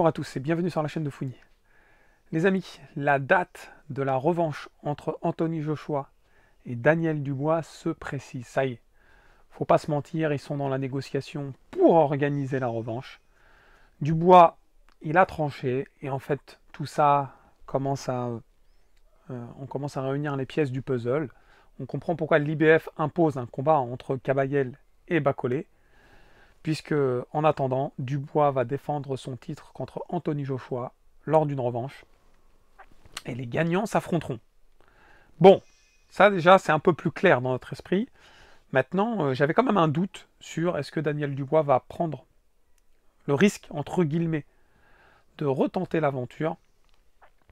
Bonjour à tous et bienvenue sur la chaîne de Fougny. Les amis, la date de la revanche entre Anthony Joshua et Daniel Dubois se précise. Ça y est, faut pas se mentir, ils sont dans la négociation pour organiser la revanche. Dubois, il a tranché et en fait tout ça commence on commence à réunir les pièces du puzzle. On comprend pourquoi l'IBF impose un combat entre Kabayel et Bacolé, puisque en attendant, Dubois va défendre son titre contre Anthony Joshua lors d'une revanche, et les gagnants s'affronteront. Bon, ça déjà c'est un peu plus clair dans notre esprit. Maintenant, j'avais quand même un doute sur est-ce que Daniel Dubois va prendre le risque, entre guillemets, de retenter l'aventure.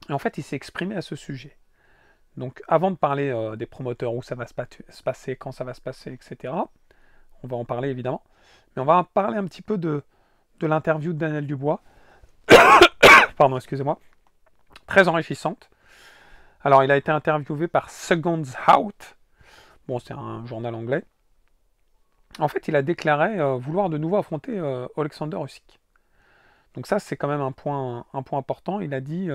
Et en fait, il s'est exprimé à ce sujet. Donc avant de parler des promoteurs, où ça va se passer, quand ça va se passer, etc., on va en parler évidemment, mais on va parler un petit peu de l'interview de Daniel Dubois. Pardon, excusez-moi. Très enrichissante. Alors, il a été interviewé par Seconds Out. Bon, c'est un journal anglais. En fait, il a déclaré vouloir de nouveau affronter Alexander Usyk. Donc ça, c'est quand même un point important. Il a dit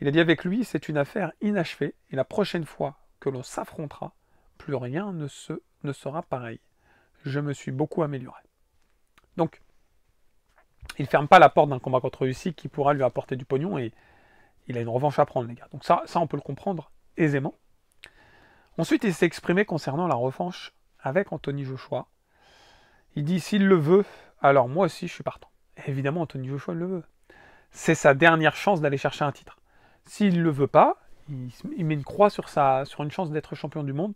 avec lui, c'est une affaire inachevée. Et la prochaine fois que l'on s'affrontera, plus rien ne sera pareil. Je me suis beaucoup amélioré. Donc, il ne ferme pas la porte d'un combat contre Usyk qui pourra lui apporter du pognon et il a une revanche à prendre, les gars. Donc ça on peut le comprendre aisément. Ensuite, il s'est exprimé concernant la revanche avec Anthony Joshua. Il dit, s'il le veut, alors moi aussi, je suis partant. Et évidemment, Anthony Joshua le veut. C'est sa dernière chance d'aller chercher un titre. S'il ne le veut pas, il met une croix sur une chance d'être champion du monde.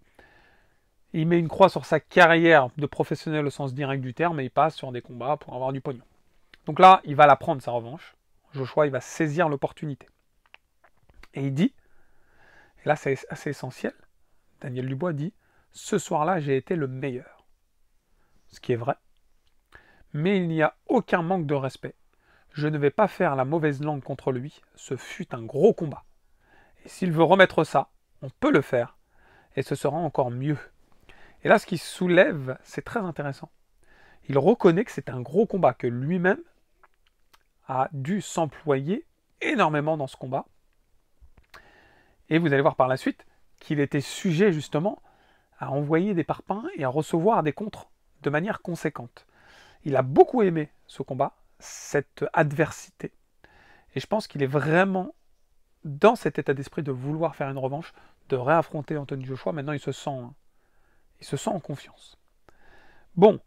Il met une croix sur sa carrière de professionnel au sens direct du terme et il passe sur des combats pour avoir du pognon. Donc là, il va la prendre, sa revanche. Joshua, il va saisir l'opportunité. Et il dit, et là c'est assez essentiel, Daniel Dubois dit, ce soir-là, j'ai été le meilleur. Ce qui est vrai. Mais il n'y a aucun manque de respect. Je ne vais pas faire la mauvaise langue contre lui. Ce fut un gros combat. Et s'il veut remettre ça, on peut le faire. Et ce sera encore mieux. Et là, ce qu'il soulève, c'est très intéressant. Il reconnaît que c'est un gros combat, que lui-même a dû s'employer énormément dans ce combat. Et vous allez voir par la suite qu'il était sujet justement à envoyer des parpaings et à recevoir des contres de manière conséquente. Il a beaucoup aimé ce combat, cette adversité. Et je pense qu'il est vraiment dans cet état d'esprit de vouloir faire une revanche, de réaffronter Anthony Joshua. Maintenant, il se sent en confiance. Bon,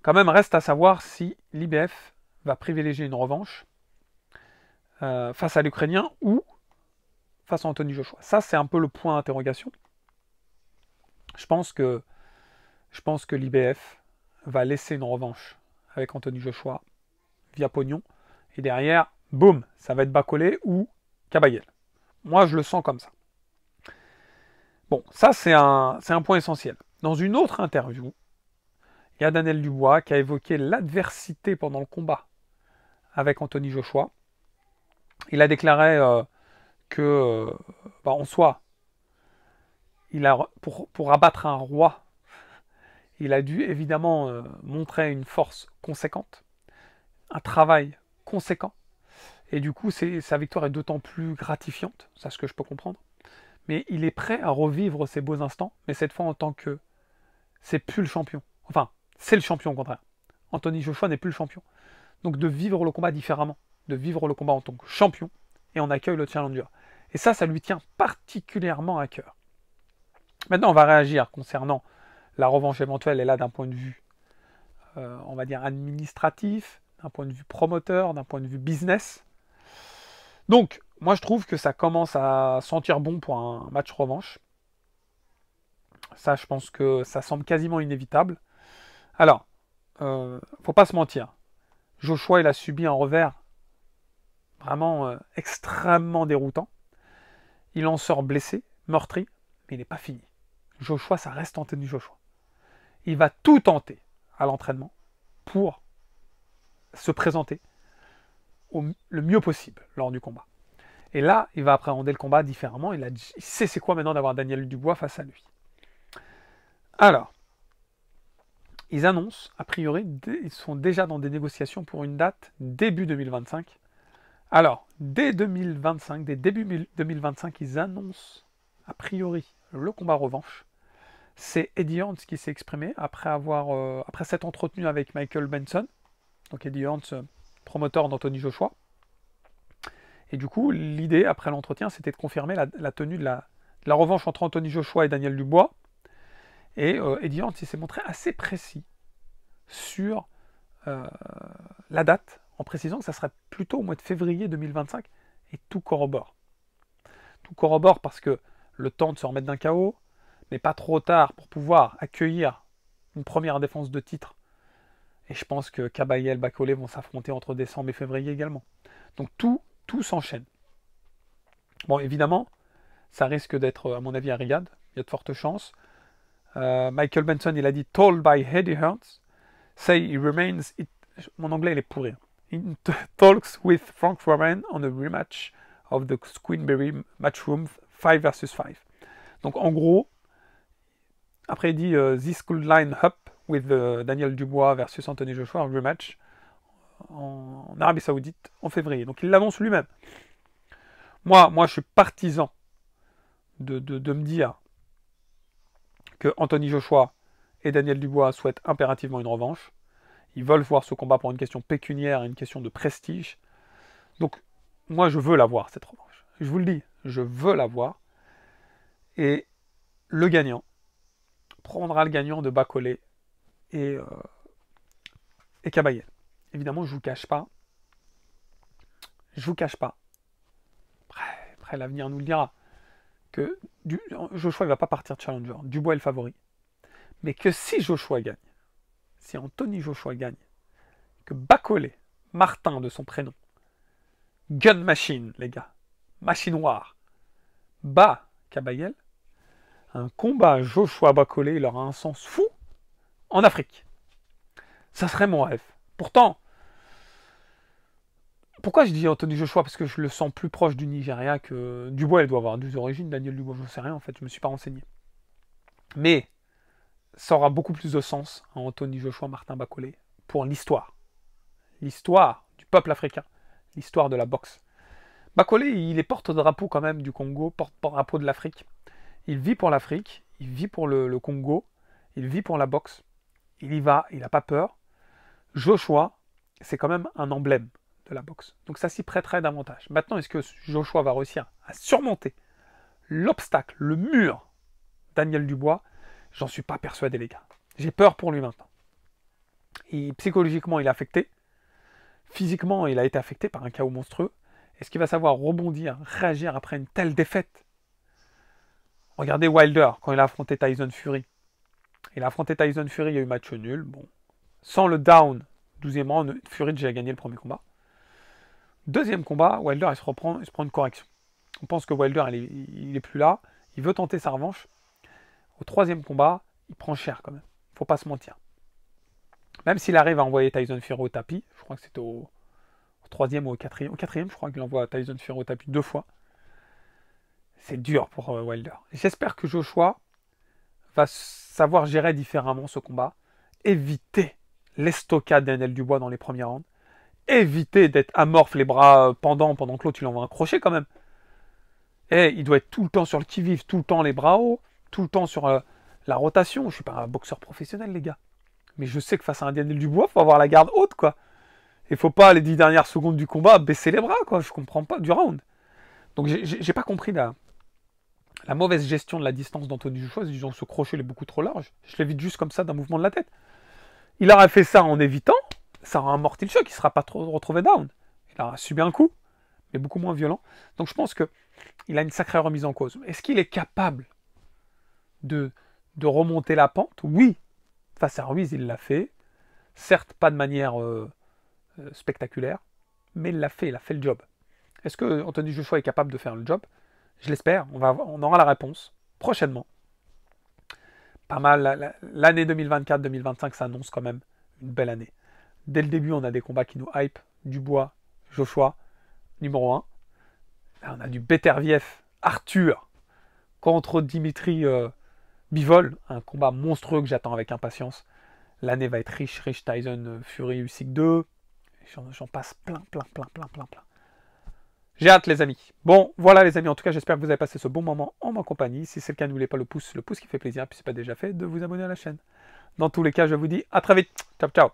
quand même reste à savoir si l'IBF va privilégier une revanche face à l'Ukrainien ou face à Anthony Joshua. Ça, c'est un peu le point d'interrogation. Je pense que l'IBF va laisser une revanche avec Anthony Joshua via pognon. Et derrière, boum, ça va être Bacolé ou Kabayel. Moi, je le sens comme ça. Bon, ça, c'est un point essentiel. Dans une autre interview, il y a Daniel Dubois qui a évoqué l'adversité pendant le combat avec Anthony Joshua. Il a déclaré en soi, pour abattre un roi, il a dû évidemment montrer une force conséquente, un travail conséquent, et du coup sa victoire est d'autant plus gratifiante, c'est ce que je peux comprendre. Mais il est prêt à revivre ces beaux instants, mais cette fois en tant que c'est plus le champion. Enfin, c'est le champion au contraire. Anthony Joshua n'est plus le champion. Donc de vivre le combat différemment, de vivre le combat en tant que champion, et on accueille le challenger. Et ça lui tient particulièrement à cœur. Maintenant, on va réagir concernant la revanche éventuelle, et là d'un point de vue, on va dire, administratif, d'un point de vue promoteur, d'un point de vue business. Donc, moi je trouve que ça commence à sentir bon pour un match revanche. Ça, je pense que ça semble quasiment inévitable. Alors, faut pas se mentir. Joshua, il a subi un revers vraiment extrêmement déroutant. Il en sort blessé, meurtri, mais il n'est pas fini. Joshua, ça reste Anthony Joshua. Il va tout tenter à l'entraînement pour se présenter le mieux possible lors du combat. Et là, il va appréhender le combat différemment. Il sait c'est quoi maintenant d'avoir Daniel Dubois face à lui. Alors, ils annoncent, a priori, ils sont déjà dans des négociations pour une date début 2025. Alors, dès 2025, dès début 2025, ils annoncent, a priori, le combat revanche. C'est Eddie Hearns qui s'est exprimé après s'être entretenu avec Michael Benson. Donc Eddie Hearns, promoteur d'Anthony Joshua. Et du coup, l'idée, après l'entretien, c'était de confirmer la tenue de la revanche entre Anthony Joshua et Daniel Dubois. Et Eddie Hearns, il s'est montré assez précis sur la date, en précisant que ça serait plutôt au mois de février 2025, et tout corrobore. Tout corrobore parce que le temps de se remettre d'un KO, mais pas trop tard pour pouvoir accueillir une première défense de titre. Et je pense que Kabayel et Bakole vont s'affronter entre décembre et février également. Donc tout s'enchaîne. Bon, évidemment, ça risque d'être, à mon avis, à Riyad. Il y a de fortes chances. Michael Benson, il a dit « Told by Eddie Hearns, say he remains... » Mon anglais, il est pourri. In talks with Frank Warren on a rematch of the Queenberry Matchroom 5 vs 5. Donc, en gros, après, il dit « This could line up with Daniel Dubois versus Anthony Joshua, rematch en Arabie Saoudite en février. » Donc, il l'annonce lui-même. Moi, je suis partisan de me dire que Anthony Joshua et Daniel Dubois souhaitent impérativement une revanche. Ils veulent voir ce combat pour une question pécuniaire et une question de prestige. Donc, moi, je veux la voir, cette revanche. Je vous le dis, je veux la voir. Et le gagnant prendra le gagnant de Bakole et Kabayel. Évidemment, je vous cache pas. Après l'avenir nous le dira. Que Joshua ne va pas partir de challenger. Dubois est le favori. Mais que si Joshua gagne, si Anthony Joshua gagne, que Bakole, Martin de son prénom, Gun Machine, les gars, machine noire, bat Kabayel, un combat Joshua-Bakole, il aura un sens fou en Afrique. Ça serait mon rêve. Pourtant, pourquoi je dis Anthony Joshua? Parce que je le sens plus proche du Nigeria que Dubois. Elle doit avoir deux origines, Daniel Dubois, je ne sais rien en fait, je ne me suis pas renseigné. Mais ça aura beaucoup plus de sens à Anthony Joshua, Martin Bakole pour l'histoire. L'histoire du peuple africain, l'histoire de la boxe. Bakole, il est porte-drapeau quand même du Congo, porte-drapeau de l'Afrique. Il vit pour l'Afrique, il vit pour le Congo, il vit pour la boxe. Il y va, il n'a pas peur. Joshua, c'est quand même un emblème de la boxe. Donc ça s'y prêterait davantage. Maintenant, est-ce que Joshua va réussir à surmonter l'obstacle, le mur Daniel Dubois? J'en suis pas persuadé, les gars. J'ai peur pour lui maintenant. Et psychologiquement, il est affecté. Physiquement, il a été affecté par un chaos monstrueux. Est-ce qu'il va savoir rebondir, réagir après une telle défaite? Regardez Wilder, quand il a affronté Tyson Fury. Il a affronté Tyson Fury, il y a eu match nul. Bon. Sans le down, 12e round, Fury déjà gagné le premier combat. Deuxième combat, Wilder il se prend une correction. On pense que Wilder il est plus là. Il veut tenter sa revanche. Au troisième combat, il prend cher quand même. Faut pas se mentir. Même s'il arrive à envoyer Tyson Fury au tapis, je crois que c'était au troisième ou au quatrième. Au quatrième, je crois qu'il envoie Tyson Fury au tapis 2 fois. C'est dur pour Wilder. J'espère que Joshua va savoir gérer différemment ce combat. Éviter l'estocade d'Daniel Dubois dans les premiers rounds. Éviter d'être amorphe, les bras pendant que l'autre il envoie un crochet quand même. Et il doit être tout le temps sur le qui-vive, tout le temps les bras hauts, tout le temps sur la rotation. Je ne suis pas un boxeur professionnel, les gars. Mais je sais que face à un Daniel Dubois, il faut avoir la garde haute, quoi. Il ne faut pas, les 10 dernières secondes du combat, baisser les bras, quoi. Je ne comprends pas, du round. Donc, j'ai pas compris la mauvaise gestion de la distance d'Anthony Joshua. Ils ont ce crochet, il est beaucoup trop large. Je l'évite juste comme ça d'un mouvement de la tête. Il aurait fait ça en évitant, ça aura amorti le choc, il ne sera pas trop retrouvé down. Il aura subi un coup, mais beaucoup moins violent. Donc je pense qu'il a une sacrée remise en cause. Est-ce qu'il est capable de remonter la pente? Oui. Face à Ruiz, il l'a fait. Certes, pas de manière spectaculaire, mais il a fait le job. Est-ce que Anthony Joshua est capable de faire le job? Je l'espère. On aura la réponse prochainement. Pas mal. L'année 2024-2025 s'annonce quand même une belle année. Dès le début, on a des combats qui nous hype. Dubois, Joshua, numéro 1. Là, on a du Beterbiev, Arthur contre Dimitri Bivol. Un combat monstrueux que j'attends avec impatience. L'année va être riche, riche. Tyson Fury Usyk 2. J'en passe plein. J'ai hâte les amis. Bon, voilà les amis, en tout cas j'espère que vous avez passé ce bon moment en ma compagnie. Si c'est le cas, n'oubliez pas le pouce qui fait plaisir, puis si ce n'est pas déjà fait, de vous abonner à la chaîne. Dans tous les cas, je vous dis à très vite. Ciao, ciao.